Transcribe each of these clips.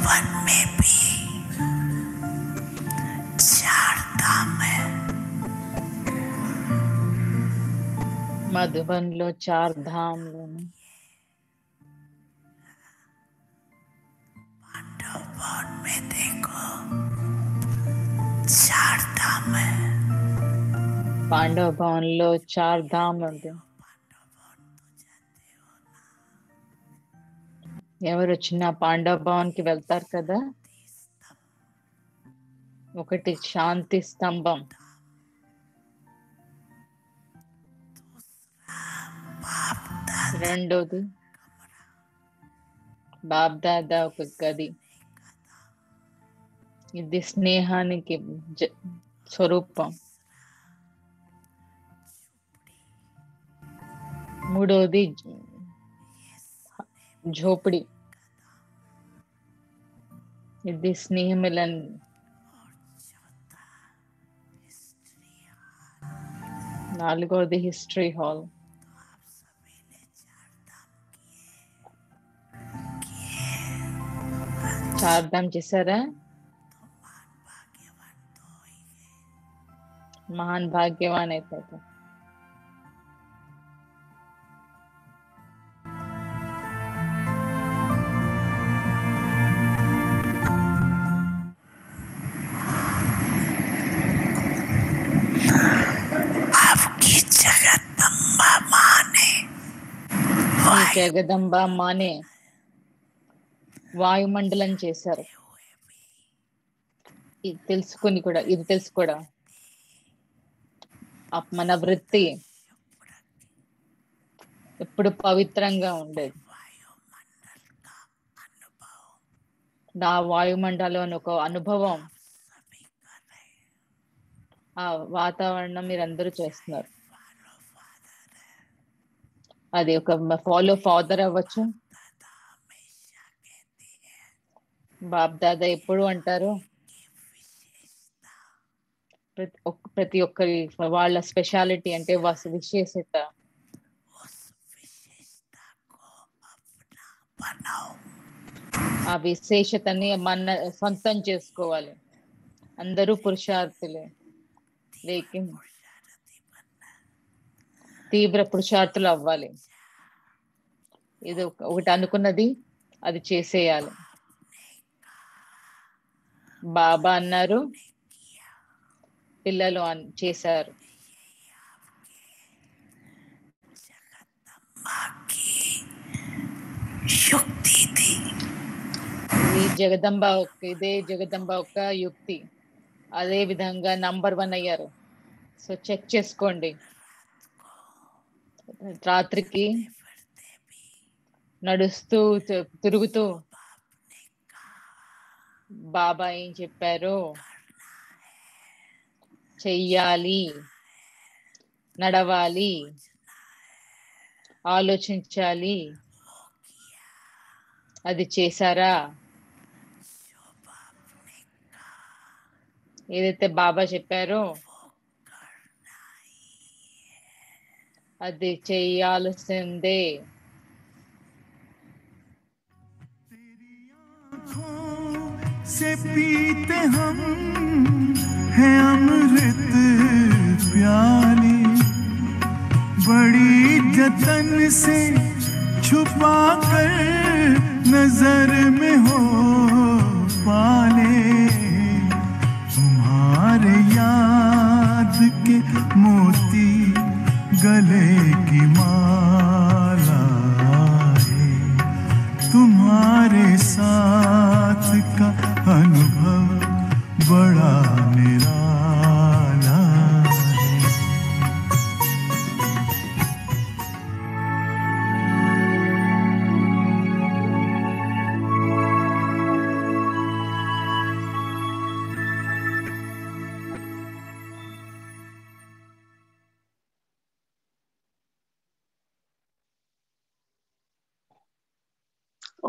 मधुबन में भी 4 धाम है। మధుబన్లో 4 ధామ్లు पांडव भवन में देखो 4 धाम है। పాండవ భవన్లో 4 ధామ్లు ఉంటాయి. ఎవరు వచ్చినా పాండవ భవన్ కి వెళ్తారు కదా. ఒకటి శాంతి స్తంభం, రెండోది బాబ్దాదా ఒక గది. ఇది స్నేహానికి స్వరూపం. మూడోది झोपड़ी, ఇది స్నేహ మిలన్. నాలుగోది హిస్టరీ హాల్. చార్ధామ్ చేశారా? మహాన్ భాగ్యవాన్ అయిపోతారు. జగదంబ మానే వాయుమండలం చేశారు. ఇది తెలుసుకొని కూడా మన వృత్తి ఎప్పుడు పవిత్రంగా ఉండేది. నా వాయుమండలం ఒక అనుభవం, ఆ వాతావరణం మీరందరూ చేస్తున్నారు. అది ఒక ఫాలో ఫాదర్ అవ్వచ్చు. బాప్ దాదా ఎప్పుడు అంటారు, ప్రతి ఒక్కరి వాళ్ళ స్పెషాలిటీ అంటే విశేషత. ఆ విశేషతని మన సొంతం చేసుకోవాలి. అందరూ పురుషార్థులే, లేకిన్ తీవ్ర పురుషార్థులు అవ్వాలి. ఇది ఒకటి అనుకున్నది అది చేసేయాలి. బాబా అన్నారు, పిల్లలు చేశారు. ఇదే జగదంబ యొక్క యుక్తి. అదే విధంగా నంబర్ 1 అయ్యారు. సో చెక్ చేసుకోండి. రాత్రికి నడుస్తూ తిరుగుతూ బాబా ఏం చెప్పారు, చెయ్యాలి, నడవాలి, ఆలోచించాలి. అది చేశారా? ఏదైతే బాబా చెప్పారో అది చేయాల్సిందే. से पीते हम हैं अमृत प्याली, बड़ी जतन से छुपा कर नजर में हो पाले, तुम्हारे याद के मोती गले की माला है, तुम्हारे साथ का अनुभव बड़ा निराला है।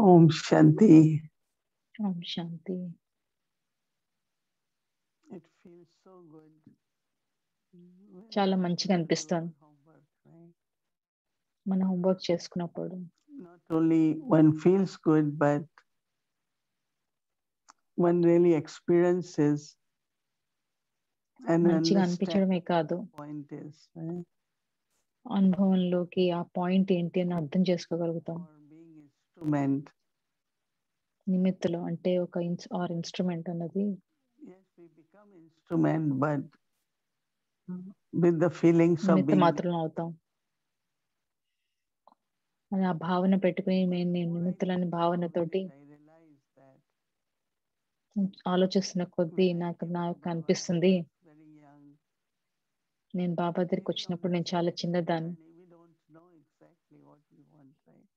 ओम शांति। ఓం శాంతి. It feels so good. చాలా మంచిగా అనిపిస్తుంది మన హోంవర్క్ చేసుకున్నప్పుడు. Not only one feels good, but one really experiences and మంచిగా understands అనిపించడమే కాదు, what the point is, right? అనుభవంలోకి ఆ పాయింట్ ఏంటి అని అర్థం చేసుకోగలుగుతాం. For being instrument, నిమిత్తులు అంటే ఒక ఇన్స్ట్రుమెంట్ అన్నది yes, we become instrument, but with the feelings of నిమిత్త being మాత్రం అవుతాం. అని ఆ భావన పెట్టుకుని నేను నిమిత్తులని భావనతోటి I realize that ఆలోచిస్తున్న కొద్దీ నాకు అనిపిస్తుంది, very young, నేను బాబా దగ్గరికి వచ్చినప్పుడు నేను చాలా చిన్నదాన్ని. we don't know exactly what we want, right?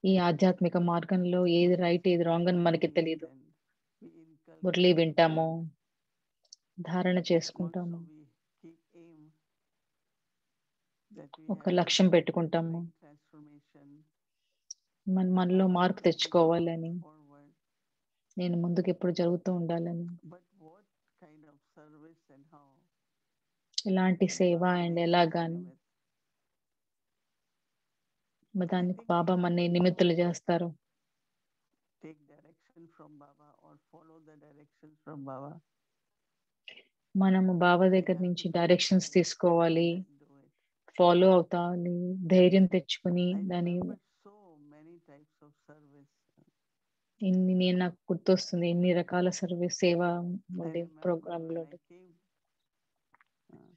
ఈ ఆధ్యాత్మిక మార్గంలో ఏది రైట్ ఏది రాంగ్ అని మనకి తెలియదు. And we inculcate, మురళి వింటాము, ధారణ చేసుకుంటాము, also we keep aim that we ఒక have లక్ష్యం పెట్టుకుంటాము, make transformation మనలో మార్పు తెచ్చుకోవాలని, forward. నేను ముందుకు ఎప్పుడు జరుగుతూ ఉండాలని. But what kind of service and how? ఎలాంటి సేవ Baba అండ్ makes ఎలాగాని limits. దానికి బాబా మన నిమిత్తులు చేస్తారు. Take direction from Baba or follow the directions from Baba. మనము బాబా దగ్గర నుంచి డైరెక్షన్స్ తీసుకోవాలి, And do it. ఫాలో అవుతాలి, ధైర్యం తెచ్చుకుని I దాని remember so many types of service. నాకు గుర్తొస్తుంది ఎన్ని రకాల సర్వీస్ సేవ I ఉండే remember ప్రోగ్రామ్ లో. when I came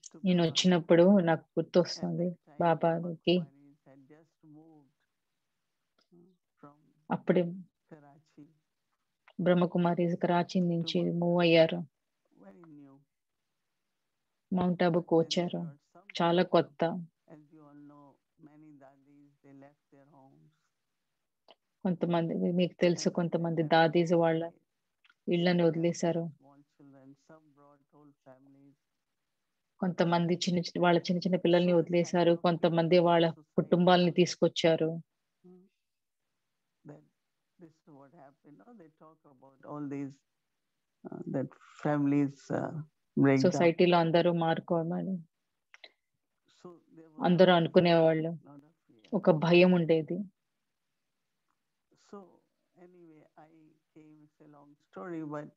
to నేను Baba, వచ్చినప్పుడు నాకు at గుర్తొస్తుంది that time బాబాకి. Brahmakumaris had just moved from అప్పుడే Karachi, బ్రహ్మకుమారి కరాచీ నుంచి మూవ్ అయ్యారు, very new. మౌంట్ ఆబుకు Then వచ్చారు. there were some చాలా people, కొత్త. as you all know, many dadis, they left their homes. కొంతమంది మీకు తెలుసు, And కొంతమంది they left దాదీస్ all వాళ్ళ their ఇళ్లను children, వదిలేశారు. small children, some brought whole families. కొంతమంది వాళ్ళ చిన్న చిన్న పిల్లల్ని So the వదిలేశారు, kind of కొంతమంది people in వాళ్ళ society, కుటుంబాలని తీసుకొచ్చారు. that this is what happened. No? They talk about all these that families break down. సొసైటీలో అందరూ మారుకోమని So there was అందరూ a అనుకునేవాళ్ళు, lot of fear. ఒక భయం ఉండేది. So anyway, I came, it's a long story, but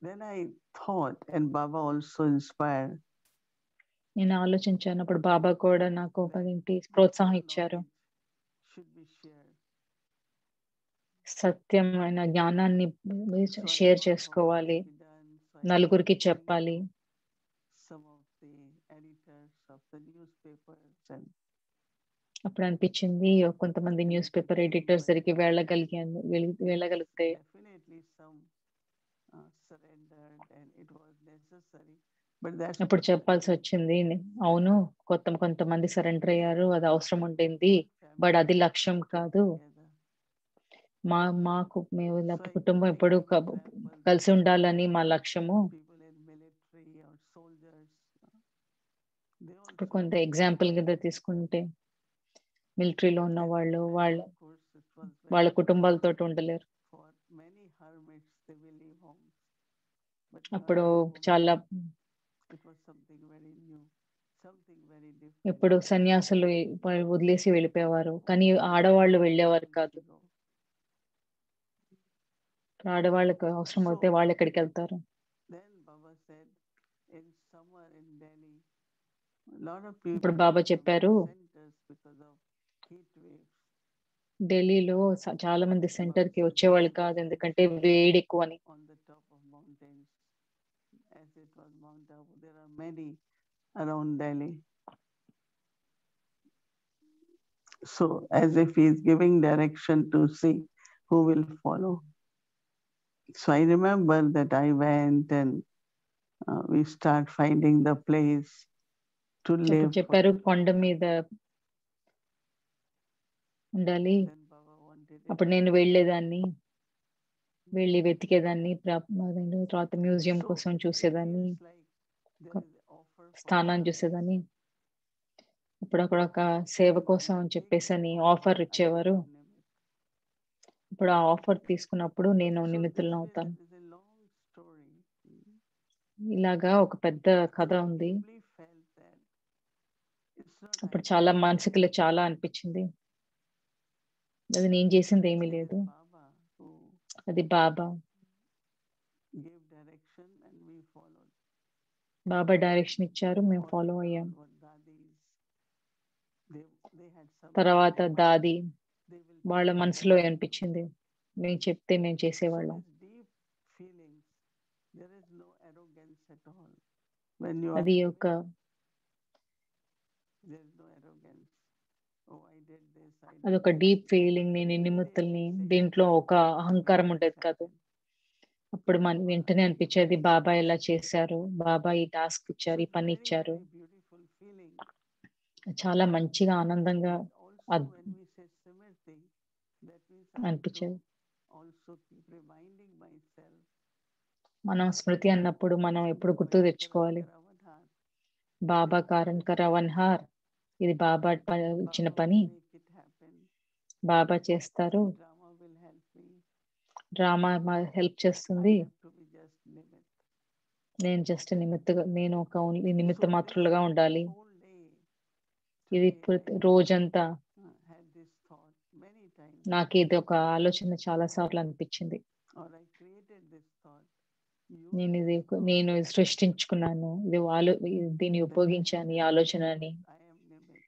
then I thought, and Baba also inspired, నేను ఆలోచించాను, అప్పుడు బాబా కూడా నాకు ఒక ప్రోత్సాహం ఇచ్చారు. knowledge should be shared. సత్యమైన జ్ఞానాన్ని So I షేర్ thought, చేసుకోవాలి, how can it be done? So I నలుగురికి started చెప్పాలి. telling some of the editors of the newspapers and అప్పుడు అనిపించింది కొంతమంది న్యూస్ పేపర్ ఎడిటర్స్ దగ్గరికి వెళ్ళగలిగితే definitely some surrendered and it was necessary. But that's అప్పుడు చెప్పాల్సి వచ్చింది. అవును, కొంతమంది సరెండర్ అయ్యారు, అది అవసరం ఉండింది, బట్ అది లక్ష్యం కాదు. మేము కుటుంబం ఎప్పుడు కలిసి ఉండాలని మా లక్ష్యము. people in military or soldiers, they ఇప్పుడు also కొంత ఎగ్జాంపుల్ కింద తీసుకుంటే మిలిటరీలో ఉన్న వాళ్ళు of course it was వాళ్ళ very కుటుంబాలతో ఉండలేరు. for many hermits they will leave homes, but అప్పుడు not చాలా it was something very new, something very different. ఇప్పుడు సన్యాసులు వదిలేసి వెళ్ళిపోయేవారు, కానీ ఆడవాళ్ళు వెళ్ళేవారు కాదు. ఆడవాళ్ళకి అవసరం అయితే వాళ్ళు ఎక్కడికి వెళ్తారు. Then Baba said in summer in Delhi, a lot of people ఇప్పుడు బాబా చెప్పారు, centers because of heat waves. ఢిల్లీలో చాలా మంది సెంటర్ కి వచ్చేవాళ్ళు కాదు, ఎందుకంటే వేడి ఎక్కువ అని. On the top of mountains, as it was Mount Abu, there are many around Delhi. So as if he is giving direction to see who will follow. So I remember that I went and we start finding the place to live. చెప్పారు కొండ మీద ఉండాలి. Then Baba wanted అప్పుడు నేను వెళ్ళేదాన్ని, వెళ్ళి వెతికేదాన్ని, తర్వాత museum కోసం చూసేదాన్ని, స్థానాన్ని చూసేదాన్ని. ఇప్పుడు అక్కడ ఒక సేవ కోసం అని చెప్పేసి అని ఆఫర్ ఇచ్చేవారు. ఇప్పుడు ఆ ఆఫర్ తీసుకున్నప్పుడు నేను నిమిత్తులను అవుతాను. ఇలాగా ఒక పెద్ద కథ ఉంది. అప్పుడు చాలా మనసుకి చాలా అనిపించింది, అది నేను చేసింది ఏమీ లేదు. అది బాబా gave direction and we followed. Baba direction ఇచ్చారు, మేము Followed ఫాలో అయ్యాం. what dadis, they had some తర్వాత in their mind. దాది They will వాళ్ళ tell us మనసులో what to do. అనిపించింది, మేము చెప్తే మేము So చేసేవాళ్ళం. there's deep feelings. There is no arrogance at all. When you are అది nimit, ఒక there is no arrogance. Oh, I did this, I did అదొక this. Deep feeling. నేను నిమిత్తుల్ని, దీంట్లో ఒక అహంకారం ఉండేది కాదు. అప్పుడు మన వెంటనే అనిపించేది, బాబా ఇలా చేశారు, బాబా ఈ టాస్క్ ఇచ్చారు, ఈ పని ఇచ్చారు. Beautiful feeling. చాలా మంచిగా ఆనందంగా Also, when we say Simriti, that means I have to అనిపించేది. also keep reminding myself. మనం స్మృతి అన్నప్పుడు మనం ఎప్పుడు గుర్తు తెచ్చుకోవాలి, బాబా కారణ్ కరవన్హార్, ఇది బాబా ఇచ్చిన పని, బాబా చేస్తారు, Drama will help me. Drama help చేస్తుంది, I have to be just nimit. నేను జస్ట్ నేను ఒక ఓన్లీ నిమిత్త So మాత్రులుగా ఉండాలి. whole day, ఇది రోజంతా had this thought many times. నాకు ఇది ఒక ఆలోచన చాలా సార్లు అనిపించింది. Or I created this thought. నేను సృష్టించుకున్నాను, దీన్ని ఉపయోగించాను ఈ ఆలోచనని. I am nimit.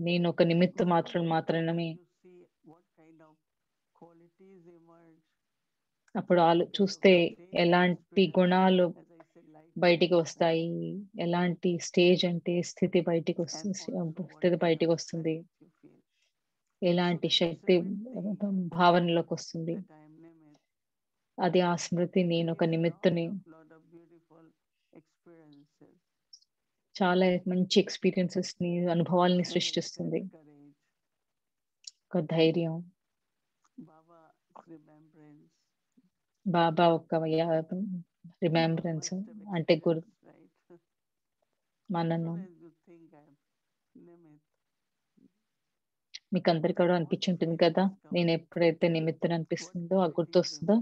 నేను ఒక నిమిత్త మాత్రమే. You see what kind of qualities emerge. అప్పుడు చూస్తే ఎలాంటి గుణాలు As I said, light బయటికి వస్తాయి, ఎలాంటి స్టేజ్ అంటే స్థితి బయటికి వస్తుంది, you feel. ఎలాంటి శక్తి భావనలోకి వస్తుంది. That I am nimit. అది ఆ స్మృతి, నేను ఒక నిమిత్తుని. Lot of beautiful experiences. చాలా మంచి ఎక్స్పీరియన్సెస్ ని, అనుభవాల్ని సృష్టిస్తుంది. Courage. ఒక ధైర్యం, Baba's remembrance. బాబా ఒక రిమెంబరెన్స్ అంటే Right. మనను. As you think I am nimit. మీకు అందరికి కూడా అనిపించుంటుంది కదా, నేను ఎప్పుడైతే నిమిత్తం అనిపిస్తుందో, ఆ గుర్తొస్తుందో,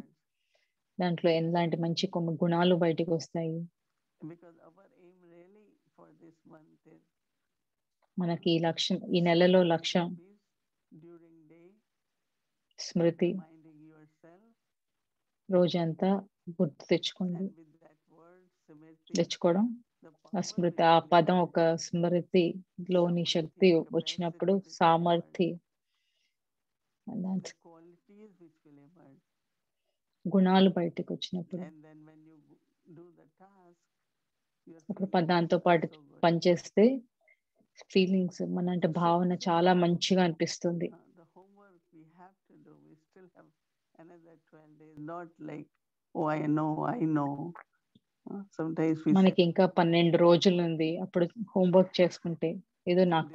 దాంట్లో ఎలాంటి మంచి గుణాలు బయటికి వస్తాయి. Because our aim really for this month is మనకి ఈ లక్ష్యం, ఈ నెలలో లక్ష్యం during day, స్మృతి. reminding yourself, రోజంతా గుర్తు తెచ్చుకోండి, and with that word Simriti, తెచ్చుకోవడం. the ఆ power స్మృతి, will ఆ be పదం liberated. ఒక స్మృతిలోని శక్తి వచ్చినప్పుడు సామర్థ్య, The qualities which will emerge. గుణాలు బయటకు వచ్చినప్పుడు, And then when you do the task, అప్పుడు దాంతో పాటు పనిచేస్తే ఫీలింగ్స్ అంటే భావన చాలా మంచిగా అనిపిస్తుంది. the homework we have to do, we still have another 12 days, not like, oh, I know. Sometimes we మనకి say, ఇంకా 12 రోజులు ఉంది. అప్పుడు హోంవర్క్ చేసుకుంటే ఏదో నాకు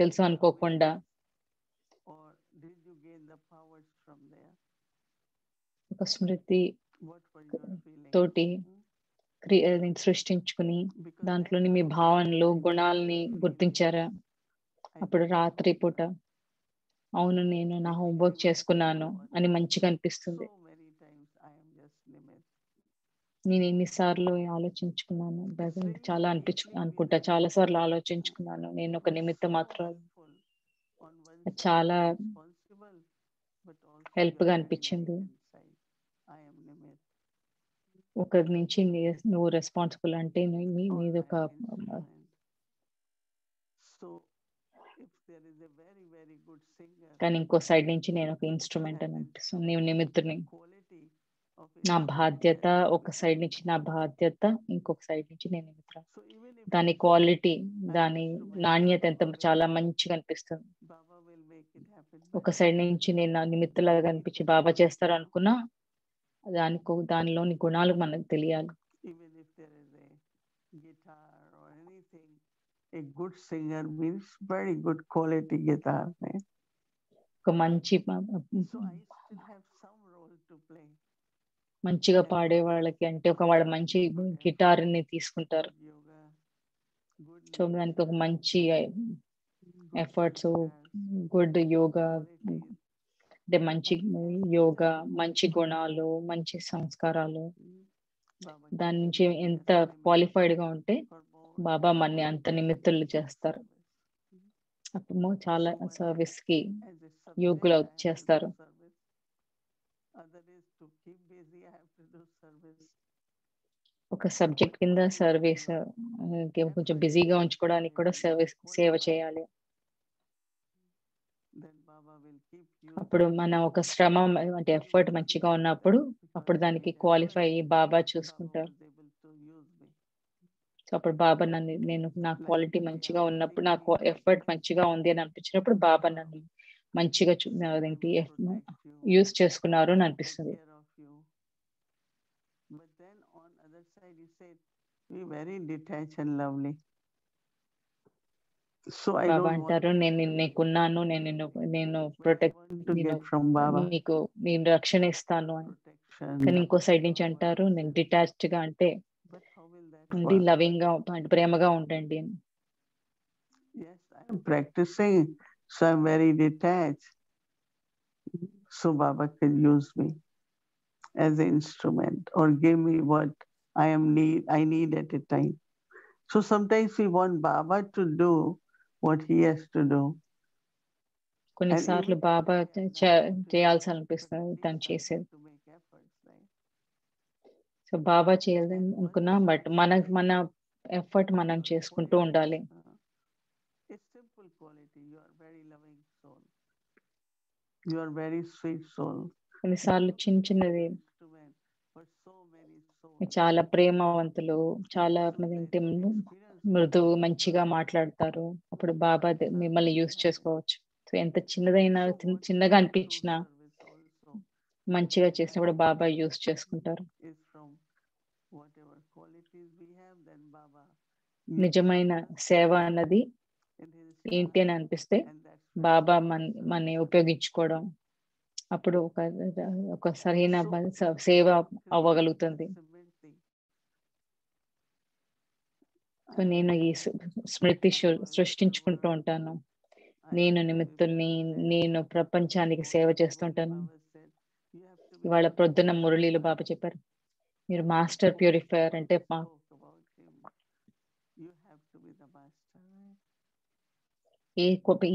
తెలుసు అనుకోకుండా, or did you gain the powers from there? ఒక స్మృతి What were your feelings? తోటి సృష్టించుకుని దాంట్లోని మీ భావనలు, గుణాలని గుర్తించారా? అప్పుడు రాత్రి పూట అవును నేను నా హోంవర్క్ చేసుకున్నాను అని మంచిగా అనిపిస్తుంది. So many times I am just nimit. నేను ఎన్నిసార్లు ఆలోచించుకున్నాను, చాలా అనుకుంటా, చాలా సార్లు ఆలోచించుకున్నాను, నేను ఒక నిమిత్త మాత్రం. చాలా హెల్ప్ గా అనిపించింది. ఒకరి నుంచి నువ్వు రెస్పాన్సిబుల్ అంటే నీది ఒక, కానీ ఇంకో సైడ్ నుంచి నేను ఒక ఇన్స్ట్రుమెంట్ అని అనిపిస్తుంది. నీవు నిమిత్తుని, నా బాధ్యత ఒక సైడ్ నుంచి, నా బాధ్యత ఇంకొక సైడ్ నుంచి నేను నిమిత్తం. దాని క్వాలిటీ, దాని నాణ్యత ఎంత చాలా మంచిగా అనిపిస్తుంది. ఒక సైడ్ నుంచి నేను నా నిమిత్తలాగా అనిపించి బాబా చేస్తారు అనుకున్నా, దానిలోని గుణాలు మనకు తెలియాలి. A good singer means very good quality guitar, right? ఒక మంచి So I still have some role to play. మంచిగా పాడే వాళ్ళకి అంటే ఒక వాడు మంచి గిటార్ ని తీసుకుంటారు. సో దానికి ఒక మంచి ఎఫర్ట్స్, గుడ్ యోగా అంటే మంచి యోగా, మంచి గుణాలు, మంచి సంస్కారాలు, దాని నుంచి ఎంత క్వాలిఫైడ్ గా ఉంటే బాబా మన్ని అంత నిమిత్తులు చేస్తారు. అప్పుడు చాలా సర్వీస్ కి యోగులు చేస్తారు. other is to keep busy. I have to do service. ఒక సబ్జెక్ట్ కింద సర్వీస్ కొంచెం బిజీగా ఉంచుకోవడానికి కూడా సేవ చేయాలి. Then Baba will keep you. అప్పుడు మన ఒక శ్రమ అంటే ఎఫర్ట్ మంచిగా ఉన్నప్పుడు అప్పుడు దానికి క్వాలిఫై అయ్యి బాబా చూసుకుంటారు. సో అప్పుడు బాబా నేను నా క్వాలిటీ మంచిగా ఉన్నప్పుడు నాకు ఎఫర్ట్ మంచిగా ఉంది అని అనిపించినప్పుడు బాబా నన్ను మంచిగా అదేంటి యూజ్ చేసుకున్నారు అని అనిపిస్తుంది. But then on other side he said, be very detached and lovely. So I Baba don't అంటారు నేను నీకున్నాను, నేను protect to get from Baba. నీకు నేను రక్షణ ఇస్తాను అని. కానీ ఇంకో సైడ్ నుంచి అంటారు నేను డిటాచ్డ్ గా అంటే But how will that ఉండి work? లవింగ్ గా అంటే ప్రేమగా ఉండండి అని. Yes, I am practicing, so I am very detached. So Baba can use me as an instrument or give me what I need at a time. So sometimes we want Baba to do what he has to do. కొన్నిసార్లు బాబా చేయాల్సి అనిపిస్తుంది తను చేసేది. So బాబా చేయాలి అనుకున్నా but మన effort మనం చేసుకుంటూ ఉండాలి. It's simple quality. You are very loving soul. You are very sweet soul. కొన్నిసార్లు చిన్నది For so many souls. చాలా ప్రేమవంతులు, చాలా మృదువు మంచిగా మాట్లాడతారు. అప్పుడు బాబా మిమ్మల్ని యూజ్ చేసుకోవచ్చు. సో ఎంత చిన్నగా అనిపించినా మంచిగా చేసినప్పుడు బాబా యూజ్ చేసుకుంటారు. నిజమైన సేవ అన్నది ఏంటి అని అనిపిస్తే బాబా మన ఉపయోగించుకోవడం, అప్పుడు ఒక సరైన సేవ అవ్వగలుగుతుంది. సో నేను ఈ స్మృతి సృష్టించుకుంటూ ఉంటాను. నేను నిమిత్తుల్ని, నేను ప్రపంచానికి సేవ చేస్తుంటాను. ఇవాళ ప్రొద్దున మురళీలు బాబా చెప్పారు మీరు మాస్టర్ ప్యూరిఫైయర్ అంటే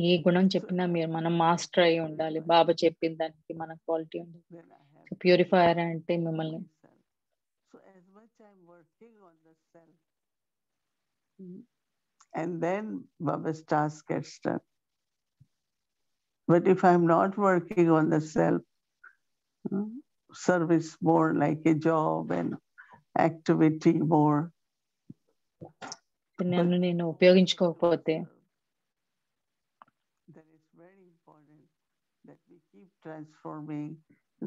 ఏ గుణం చెప్పినా మనం మాస్టర్ అయి ఉండాలి. బాబా చెప్పిన దానికి మన క్వాలిటీ ఉండాలి. ప్యూరిఫైయర్ అంటే మిమ్మల్ని and then Baba's task gets done. But if I'm not working on the self, service more like a job and activity more. నన్ను నేను ఉపయోగించుకోకపోతే then it's very important that we keep transforming,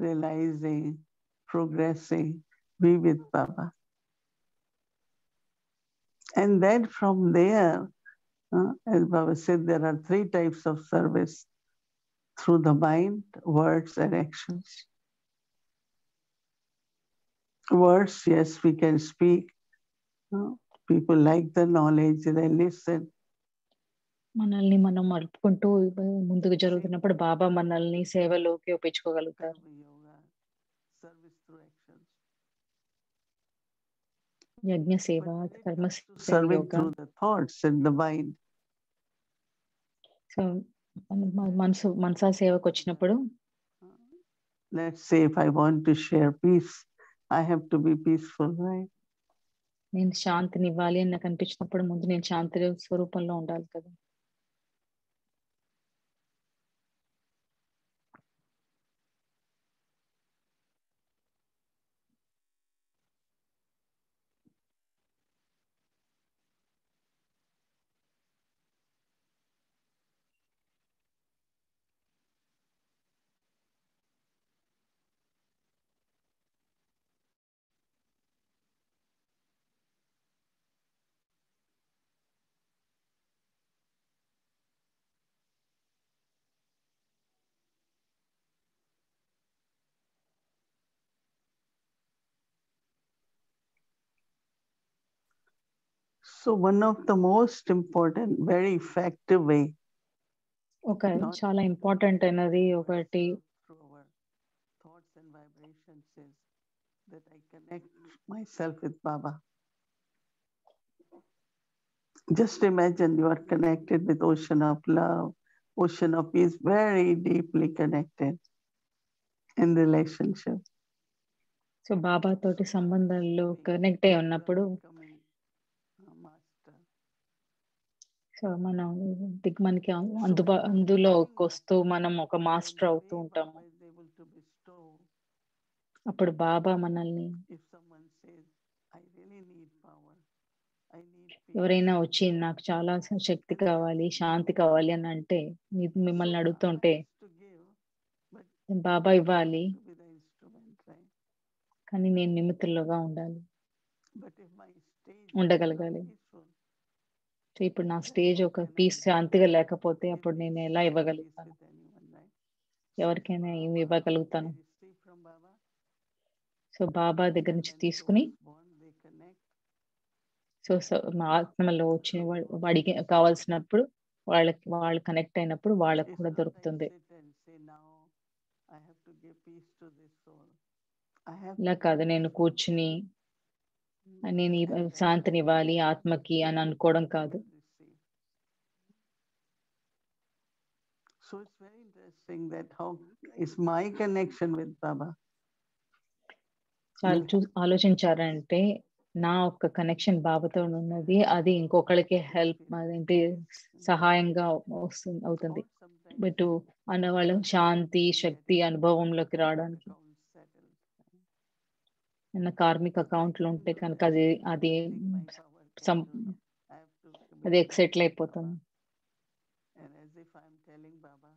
realizing, progressing, be with Baba. And then from there, as Baba said, there are 3 types of service: through the mind, words, and actions. Words, yes, we can speak. People like the knowledge, they listen. మనల్ని మనం మలుపుకుంటూ ముందుకు జరుగుతున్నప్పుడు బాబా మనల్ని సేవలోకి ఒప్పించుకోగలుగుతారు. యజ్ఞ సేవ, కర్మ serving through the thoughts and the mind. So మనసా సేవకు వచ్చినప్పుడు let's say if I want to share peace, I have to be peaceful, right? నేను శాంతిని ఇవ్వాలి అని నాకు అనిపించినప్పుడు ముందు నేను శాంతి స్వరూపంలో ఉండాలి కదా. So one of the most important, very effective way. ఒక చాలా ఇంపార్టెంట్ అయినది ఒకటి Thoughts and vibrations is that I connect myself with Baba. Just imagine you are connected with ocean of love, ocean of peace, very deeply connected. in relationship. So Baba తోటి సంబంధాల్లో connect అయి ఉన్నప్పుడు Becoming a master. So మనం మనకి అందులోకి వస్తూ మనం ఒక మాస్టర్ అవుతూ ఉంటాము. Baba is able to bestow. అప్పుడు బాబా మనల్ని If someone says, I really need power, I need peace. ఎవరైనా వచ్చి నాకు చాలా శక్తి కావాలి, శాంతి కావాలి అని అంటే మిమ్మల్ని అడుగుతుంటే To give, but బాబా ఇవ్వాలి, to be the instrument, right? కానీ నేను నిమిత్తులుగా ఉండాలి, But if my stage ఉండగలగాలి. is not peaceful, so ఇప్పుడు నా స్టేజ్ ఒక పీస్ శాంతిగా లేకపోతే అప్పుడు నేను ఎలా ఇవ్వగలుగుతాను, with anyone, right? ఎవరికైనా ఏమి ఇవ్వగలుగుతాను? They receive from Baba. So Baba దగ్గర నుంచి When తీసుకుని souls born, they connect. So మా ఆత్మలో వచ్చిన వాడికి కావాల్సినప్పుడు వాళ్ళు కనెక్ట్ అయినప్పుడు వాళ్ళకు It's కూడా not I దొరుకుతుంది. sit and say, now I have to give peace to this soul. I have ఇలా to కాదు give నేను peace. కూర్చుని నేను ఈ శాంతిని ఇవ్వాలి ఆత్మకి అని అనుకోవడం కాదు. Receive. So it's very interesting that how is my connection with Baba. చాలా ఆలోచించారంటే నా ఒక్క కనెక్షన్ బాబాతో ఉన్నది, అది ఇంకొకరికి హెల్ప్ అదేంటి సహాయంగా అవుతుంది. బట్ అన్నవాళ్ళు శాంతి శక్తి అనుభవంలోకి రావడానికి నా కార్మిక అకౌంట్లు ఉంటే కనుక అది ఎక్సెటిల్ అయిపోతుంది. And as if I'm telling Baba,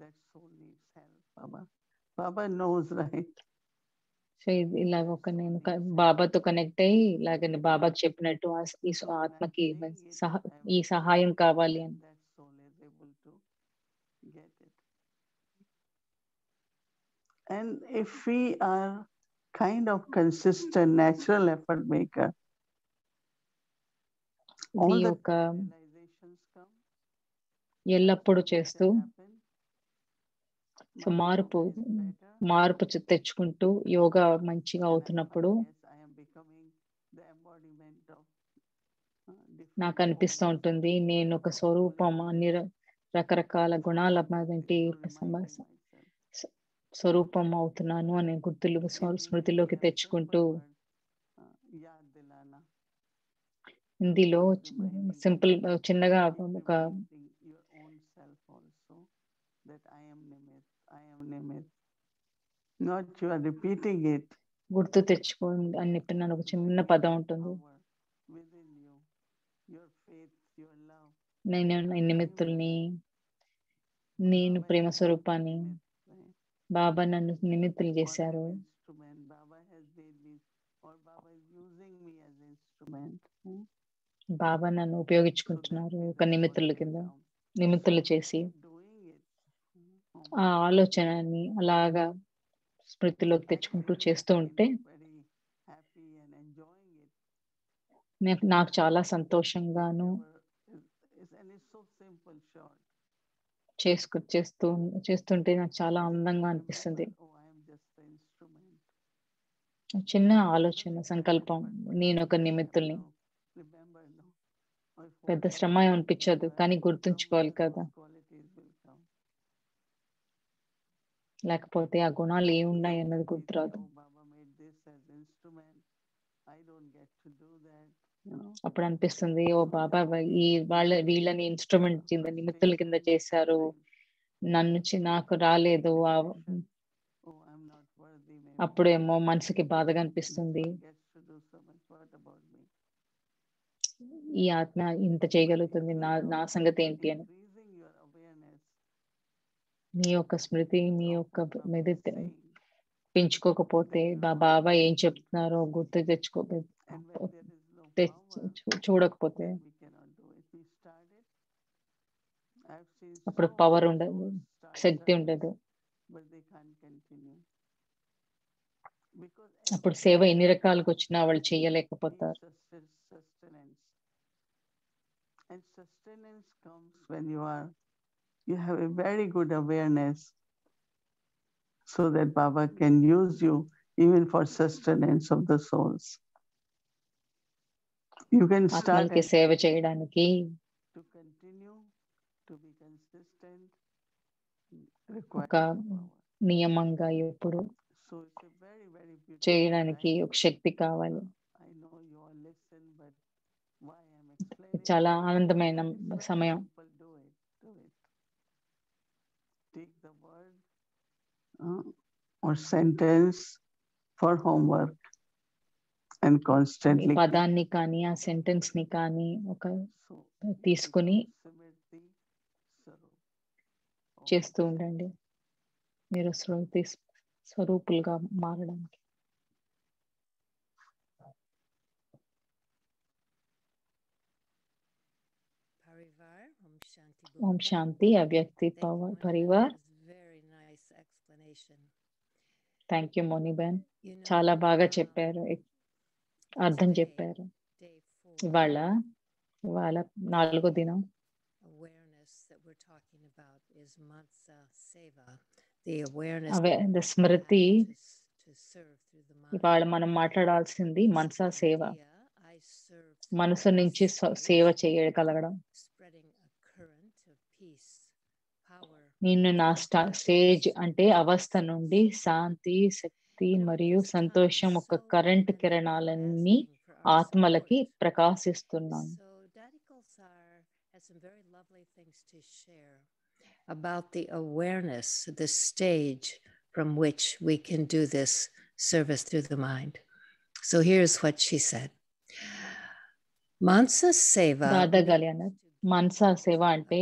that soul needs help. Baba knows, right? So ఇలాగ ఒక నేను బాబాతో కనెక్ట్ అయ్యి ఇలాగ బాబాకి చెప్పినట్టు ఈ ఆత్మకి ఈ సహాయం కావాలి అని. That soul is able to get it. And if we are kind of consistent natural effort maker, all the realizations come. ఎల్లప్పుడూ చేస్తూ సో మార్పు తెచ్చుకుంటూ యోగా మంచిగా అవుతున్నప్పుడు నాకు అనిపిస్తూ ఉంటుంది నేను ఒక స్వరూపం అన్ని రకరకాల గుణాల స్వరూపం అవుతున్నాను అనే గుర్తులు స్మృతిలోకి తెచ్చుకుంటూ హిందీలో సింపుల్ చిన్నగా ఒక గుర్తు తెచ్చుకోండి అని చెప్పిన ఒక చిన్న పదం ఉంటుంది. నేను నిమిత్తుల్ని, నేను ప్రేమ స్వరూపాన్ని, బాబా నన్ను నిమిత్తులు చేశారు. బాబా నన్ను ఉపయోగించుకుంటున్నారు ఒక నిమిత్తులు చేసి ఆ ఆలోచనని అలాగా స్మృతిలోకి తెచ్చుకుంటూ చేస్తూ ఉంటే నాకు చాలా సంతోషంగాను చేస్తుంటే నాకు చాలా ఆనందంగా అనిపిస్తుంది. చిన్న ఆలోచన సంకల్పం, నేను ఒక నిమిత్తుల్ని. పెద్ద శ్రమ అనిపించదు కానీ గుర్తుంచుకోవాలి కదా, లేకపోతే ఆ గుణాలు ఏమున్నాయి అన్నది గుర్తురాదు. అప్పుడు అనిపిస్తుంది ఓ బాబా వీళ్ళని ఇన్స్ట్రుమెంట్ కింద నిమిత్తుల కింద చేశారు, నాకు రాలేదు. అప్పుడేమో మనసుకి బాధగా అనిపిస్తుంది, ఈ ఆత్మ ఇంత చేయగలుగుతుంది, నా సంగతి ఏంటి అని. మీ యొక్క స్మృతి మీ యొక్క మీద పెంచుకోకపోతే బాబా ఏం చెప్తున్నారో గుర్తు చూడకపోతే అప్పుడు పవర్ ఉండదు, శక్తి ఉండదు. అప్పుడు సేవ ఎన్ని రకాలకు వచ్చినా వాళ్ళు చేయలేకపోతారు. And sustenance comes when you have a very good awareness, so that Baba can use you even for sustenance of the souls. You can start సేవ చేయడానికి to continue to be consistent. నియమంగా ఎప్పుడు So it's a very, very beautiful చేయడానికి time. ఒక శక్తి కావాలి. I know you all listen, but why I'm explaining? చాలా it, ఆనందమైన it's very సమయం. simple. Do it. Do it. Take the word or sentence for homework and ఈ constantly keep. పదాన్ని కానీ ఆ సెంటెన్స్ ని కానీ ఒక So తీసుకుని Simriti Sarup. చేస్తూ ఉండండి మీరు స్వరూపులుగా మారడానికి. Parivar, Om Shanti Om Bhutta. శాంతి అవ్యక్తి Thank you, Moni Parivar. Ben. That was very nice explanation. Thank you Moniben, You know, చాలా బాగా చెప్పారు, అర్థం today, చెప్పారు. day 4, ఇవాళ 4వ దినం awareness that we're talking about is Mansa Seva, the awareness that we Smriti. have to serve through the mind. ఇవాళ మనం మాట్లాడాల్సింది మనసా సేవ, Idea, I serve through మనసు నుంచి stage, సేవ చేయగలగడం. spreading a current of peace, power, నిన్ను నా and happiness. స్టేజ్ అంటే అవస్థ నుండి శాంతి, శక్తి మరియు సంతోషం ఒక current కిరణాలన్నీ ఆత్మలకి ప్రకాశిస్తున్నాను. So Daddy Kulsar has some very lovely things to share about the awareness, the stage from which we can do this service through the mind. So here's what she said. Mansa Seva దాదా గాలి అన్నారు, మనసా సేవ అంటే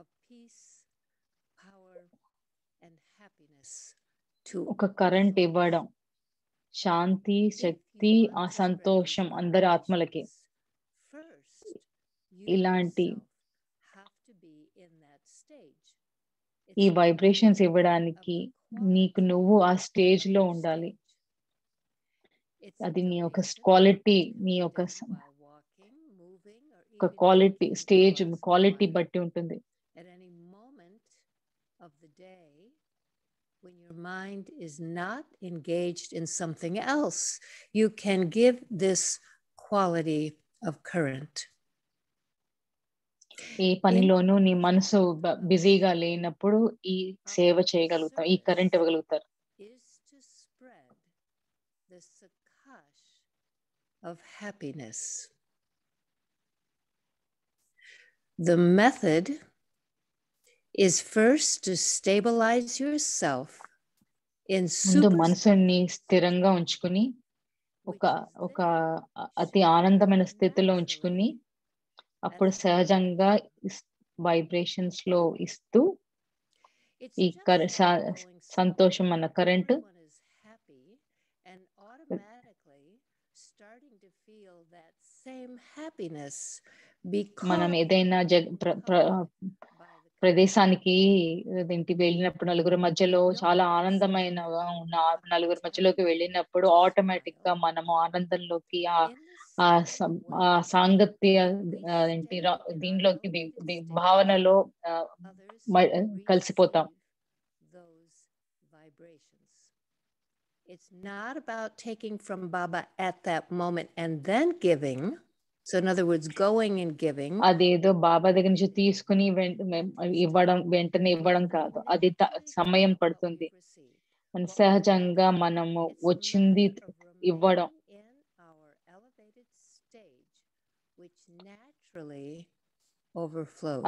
of peace, power, and happiness to ఒక current ఇవ్వడం, శాంతి, శక్తి, ఆ సంతోషం అందరి ఆత్మలకి. ఇలాంటి ఈ వైబ్రేషన్స్ ఇవ్వడానికి నీకు నువ్వు ఆ స్టేజ్ లో ఉండాలి. అది నీ యొక్క క్వాలిటీ, నీ యొక్క క్వాలిటీ స్టేజ్ క్వాలిటీ బట్టి ఉంటుంది. At any moment of the day, when your mind is not engaged in something else, you can give this quality of current. ఏ పనిలోనూ నీ మనసు బిజీగా లేనప్పుడు ఈ సేవ చేయగలుగుతాం, ఈ current ఇవ్వగలుగుతారు. Is to spread the sakash of happiness. The method is first to stabilize yourself in ముందు మనసుని స్థిరంగా ఉంచుకుని ఒక అతి ఆనందమైన స్థితిలో ఉంచుకుని అప్పుడు సహజంగా వైబ్రేషన్స్ లో ఇస్తూ ఈ సంతోషం అన్న కరెంట్ మనం ఏదైనా ప్రదేశానికి ఇంటికి వెళ్ళినప్పుడు నలుగురు మధ్యలో చాలా ఆనందమైనగా ఉన్న నలుగురు మధ్యలోకి వెళ్ళినప్పుడు ఆటోమేటిక్ గా మనము ఆనందంలోకి ఆ సాంగత్య ఏంటి దీనిలోకి భావనలో కలిసిపోతాం. It's not about taking from Baba at that moment and then giving. So in other words, going and giving. అదేదో బాబా దగ్గర నుంచి తీసుకుని వెంటనే ఇవ్వడం కాదు, అది సమయం పడుతుంది. సహజంగా మనము వచ్చింది ఇవ్వడం,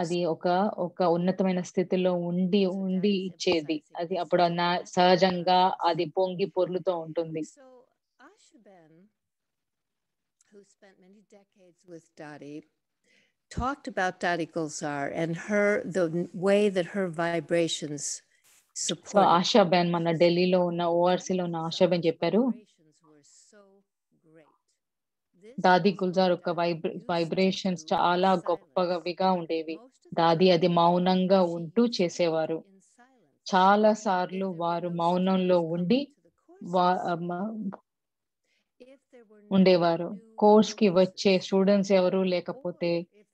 అది ఒక ఉన్నతమైన స్థితిలో ఉండి ఇచ్చేది. అది అప్పుడు సహజంగా అది పొంగి పొర్లుతూ ఉంటుంది. Who spent many decades with Dadi, talked about Dadi Gulzar and the way that her vibrations support. So ఆశాబెన్ మన ఢిల్లీలో ఉన్న ఓఆర్సీలో ఉన్న ఆశాబెన్ చెప్పారు, దాది గుల్జార్ యొక్క వైబ్రేషన్స్ చాలా గొప్పవిగా ఉండేవి. దాది అది మౌనంగా ఉంటూ చేసేవారు. చాలా సార్లు వారు మౌనంలో ఉండి ఉండేవారు. కోర్స్ కి వచ్చే స్టూడెంట్స్ ఎవరు లేకపోతే,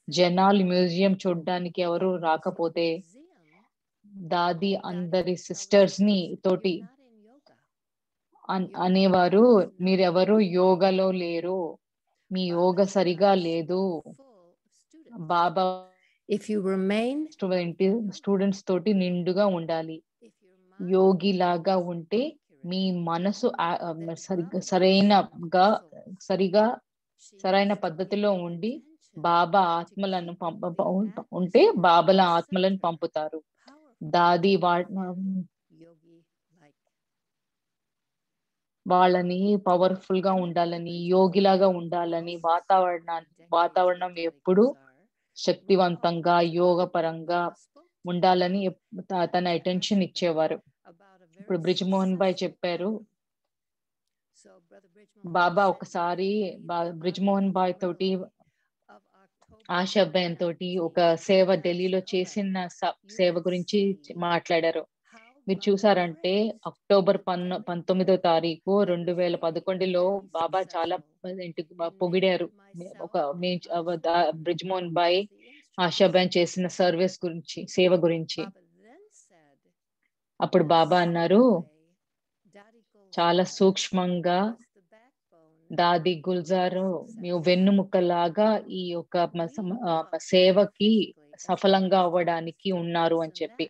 జనాలు మ్యూజియం చూడడానికి ఎవరు రాకపోతే, దాది అందరి సిస్టర్స్ ని తోటి అనేవారు, మీరెవరు యోగాలో లేరు, మీ యోగ సరిగా లేదు. బాబా if you remain స్టూడెంట్స్ తోటి నిండుగా ఉండాలి. యోగిలాగా ఉంటే మీ మనసు సరైన పద్ధతిలో ఉండి బాబా ఆత్మలను ఉంటే బాబాల ఆత్మలను పంపుతారు. దాది వాళ్ళని పవర్ఫుల్ గా ఉండాలని, యోగిలాగా ఉండాలని, వాతావరణం ఎప్పుడు శక్తివంతంగా యోగ పరంగా ఉండాలని తన అటెన్షన్ ఇచ్చేవారు. ఇప్పుడు బ్రిజ్మోహన్ భాయ్ చెప్పారు, బాబా ఒకసారి బ్రిజ్మోహన్ భాయ్ తోటి ఆశాభాయ్ తోటి ఒక సేవ ఢిల్లీలో చేసిన సేవ గురించి మాట్లాడారు. మీరు చూసారంటే అక్టోబర్ 19వ తారీఖు 2011లో బాబా చాలా పొగిడారు. బ్రిజ్మోహన్ భాయ్ ఆశాభాయ్ చేసిన సర్వీస్ గురించి, సేవ గురించి. అప్పుడు బాబా అన్నారు, చాలా సూక్ష్మంగా దాది గుల్జారు వెన్నుముక్కలాగా ఈ యొక్క సేవకి సఫలంగా అవ్వడానికి ఉన్నారు అని చెప్పి.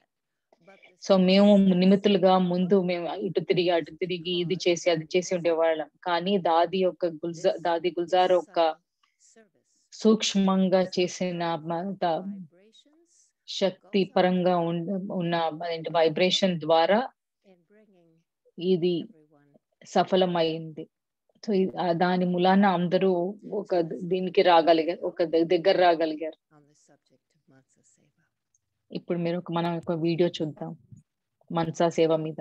సో మేము నిమిత్తులుగా ముందు మేము ఇటు తిరిగి అటు తిరిగి ఇది చేసి అది చేసి ఉండేవాళ్ళం. కానీ దాది గుల్జార్ ఒక సూక్ష్మంగా చేసిన శక్తి పరంగా ఉన్న వైబ్రేషన్ ద్వారా ఇది సఫలమైంది. సో దాని మూలాన అందరూ ఒక దీనికి రాగలిగారు, ఒక దగ్గర రాగలిగారు. ఇప్పుడు మనం ఒక వీడియో చూద్దాం మనసా సేవ మీద.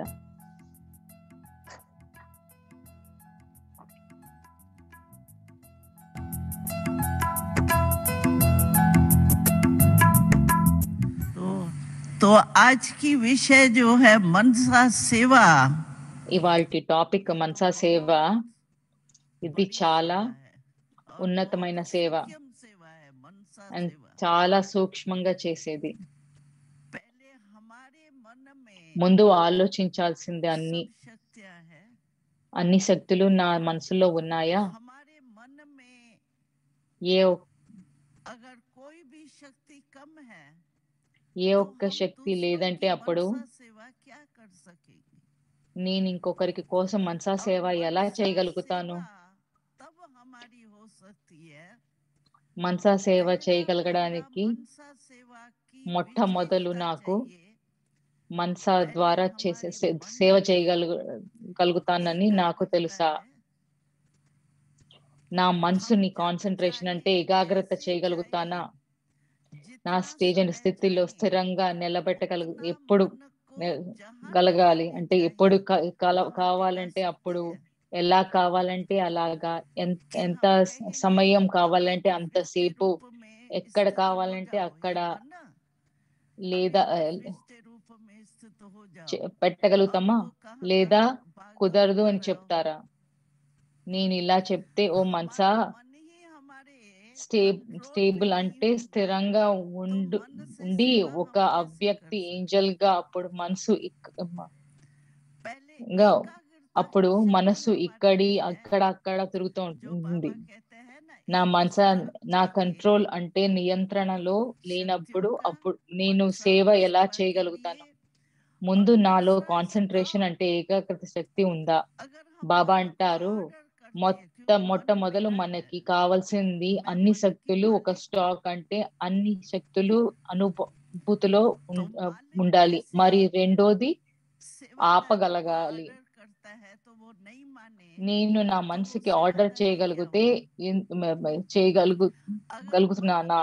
तो आज की विषय जो है मनसा सेवा, ఇవాల్టి టాపిక్ మనసా సేవ. ఇది చాలా ఉన్నతమైన సేవ, చాలా సూక్ష్మంగా చేసేది. ముందు ఆలోచించాల్సింది అన్ని శక్తులు నా మనసులో ఉన్నాయా? ఏ ఒక్క శక్తి లేదంటే అప్పుడు నేను ఇంకొకరికి కోసం మనసా సేవ ఎలా చేయగలుగుతాను? మనసా సేవ చేయగలగడానికి మొట్టమొదలు నాకు మనసా ద్వారా సేవ చేయగలుగుతానని నాకు తెలుసా? నా మనసుని కాన్సన్ట్రేషన్ అంటే ఏకాగ్రత చేయగలుగుతానా? నా స్థితిలో స్థిరంగా ఎప్పుడు గలగాలి అంటే ఎప్పుడు కావాలంటే అప్పుడు, ఎలా కావాలంటే అలాగా, ఎంత సమయం కావాలంటే అంతసేపు, ఎక్కడ కావాలంటే అక్కడ లేదా పెట్టగలుగుతామా? లేదా కుదరదు అని చెప్తారా? నేను ఇలా చెప్తే ఓ మనసా స్టేబుల్ అంటే స్థిరంగా ఉండి ఒక అవ్యక్తి ఏంజల్ గా అప్పుడు మనసు అక్కడ తిరుగుతూ ఉంటుంది. నా మనసా నా కంట్రోల్ అంటే నియంత్రణలో లేనప్పుడు అప్పుడు నేను సేవ ఎలా చేయగలుగుతాను? ముందు నాలో కాన్సన్ట్రేషన్ అంటే ఏకాగ్రత శక్తి ఉందా? బాబా అంటారు, మొట్టమొదలు మనకి కావాల్సింది అన్ని శక్తులు ఒక స్టాక్ అంటే అన్ని శక్తులు అనుభూతిలో ఉండాలి. మరి రెండోది ఆపగలగాలి. నేను నా మనసుకి ఆర్డర్ చేయగలుగుతున్నానా?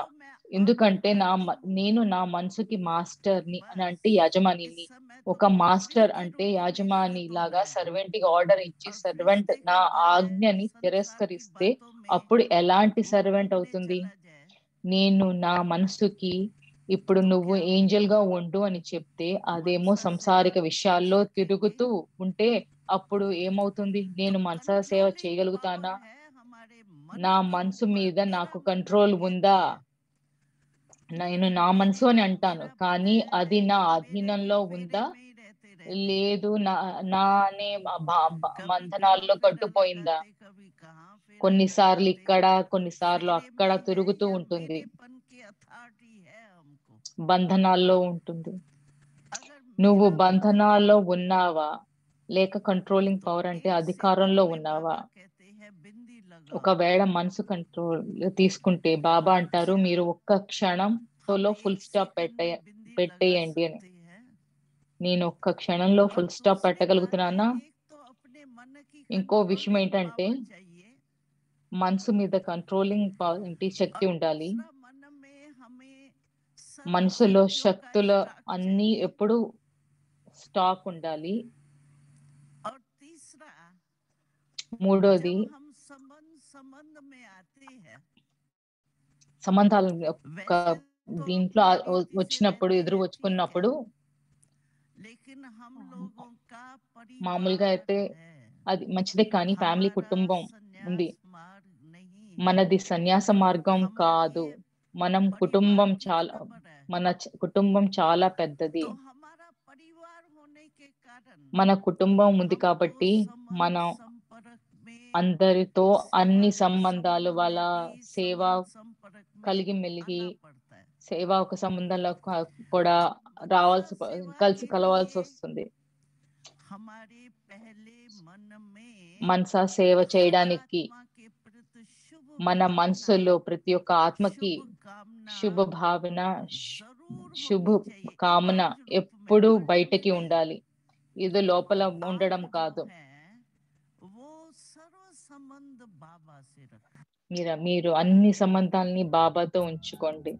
ఎందుకంటే నేను నా మనసుకి మాస్టర్ని అని అంటే యజమానిని. ఒక మాస్టర్ అంటే యజమాని లాగా సర్వెంట్ కి ఆర్డర్ ఇచ్చి సర్వెంట్ నా ఆజ్ఞని తిరస్కరిస్తే అప్పుడు ఎలాంటి సర్వెంట్ అవుతుంది? నేను నా మనసుకి ఇప్పుడు నువ్వు ఏంజల్ గా ఉండు అని చెప్తే అదేమో సంసారిక విషయాల్లో తిరుగుతూ ఉంటే అప్పుడు ఏమవుతుంది? నేను మనసా సేవ చేయగలుగుతానా? నా మనసు మీద నాకు కంట్రోల్ ఉందా? నేను నా మనసు అని అంటాను, కానీ అది నా అధీనంలో ఉందా? లేదు, నానే బంధనాల్లో కట్టుపోయిందా? కొన్నిసార్లు ఇక్కడ, కొన్నిసార్లు అక్కడ తిరుగుతూ ఉంటుంది, బంధనాల్లో ఉంటుంది. నువ్వు బంధనాల్లో ఉన్నావా లేక కంట్రోలింగ్ పవర్ అంటే అధికారంలో ఉన్నావా? ఒకవేళ మనసు కంట్రోల్ తీసుకుంటే బాబా అంటారు మీరు ఒక్క క్షణంలో ఫుల్ స్టాప్ పెట్టేయండి అని. నేను ఒక్క క్షణంలో ఫుల్ స్టాప్ పెట్టగలుగుతున్నానా? ఇంకో విషయం ఏంటంటే మనసు మీద కంట్రోలింగ్ ఏంటి శక్తి ఉండాలి. మనసులో శక్తులు అన్ని ఎప్పుడు స్టాక్ ఉండాలి. మూడోది సంబంధాలు దీంట్లో వచ్చినప్పుడు ఎదురు వచ్చుకున్నప్పుడు మామూలుగా అయితే అది మంచిదే, కానీ ఫ్యామిలీ కుటుంబం ఉంది, మనది సన్యాస మార్గం కాదు. మన కుటుంబం చాలా పెద్దది. మన కుటుంబం ఉంది కాబట్టి మనం అందరితో అన్ని సంబంధాలు వాళ్ళ సేవ కలిగి మెలిగి సేవ ఒక సంబంధంలో కూడా కలవాల్సి వస్తుంది. మనసా సేవ చేయడానికి మన మనసులో ప్రతి ఒక్క ఆత్మకి శుభ భావన శుభ కామన ఎప్పుడు బయటకి ఉండాలి. ఇది లోపల ఉండడం కాదు. మీరు అన్ని సంబంధాలని బాబాతో ఉంచుకోండి.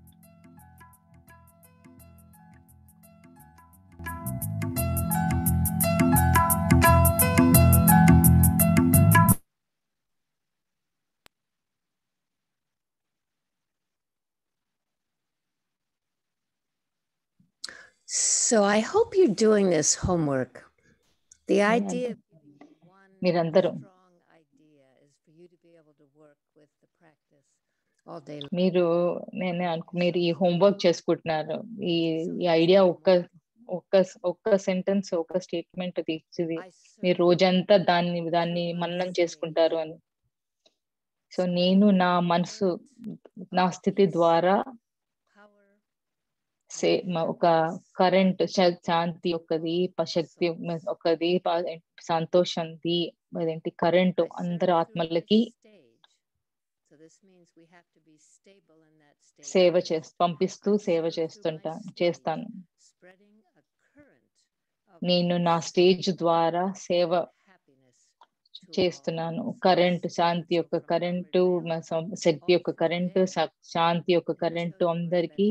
So I hope you're doing this homework. The idea of మీరందరూ మీరు మీరు ఈ హోంవర్క్ చేసుకుంటున్నారు. ఈ ఐడియా ఒక్క సెంటెన్స్ ఒక్క స్టేట్మెంట్ తీర్చిది మీరు రోజంతా దాన్ని మననం చేసుకుంటారు అని. సో నేను నా మనసు నా స్థితి ద్వారా ఒక కరెంట్ శాంతి ఒకది, శక్తి ఒకది, సంతోషంది అదేంటి కరెంటు అందరి ఆత్మలకి పంపిస్తూ సేవ చేస్తాను. నేను నా స్టేజ్ ద్వారా సేవ చేస్తున్నాను. కరెంటు శాంతి యొక్క కరెంటు, శక్తి యొక్క కరెంటు, శాంతి యొక్క కరెంటు అందరికీ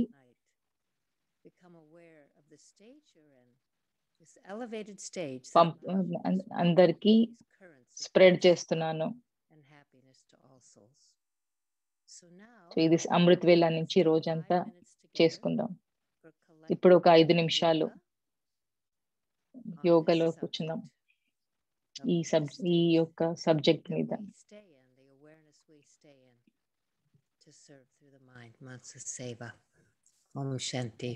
అందరికీ స్ప్రెడ్ చేస్తున్నాను. సో ఇది అమృత వేళ నుంచి రోజంతా చేసుకుందాం. ఇప్పుడు ఒక 5 నిమిషాలు యోగాలో కూర్చుందాం ఈ యొక్క సబ్జెక్ట్ మీద. Om Shanti.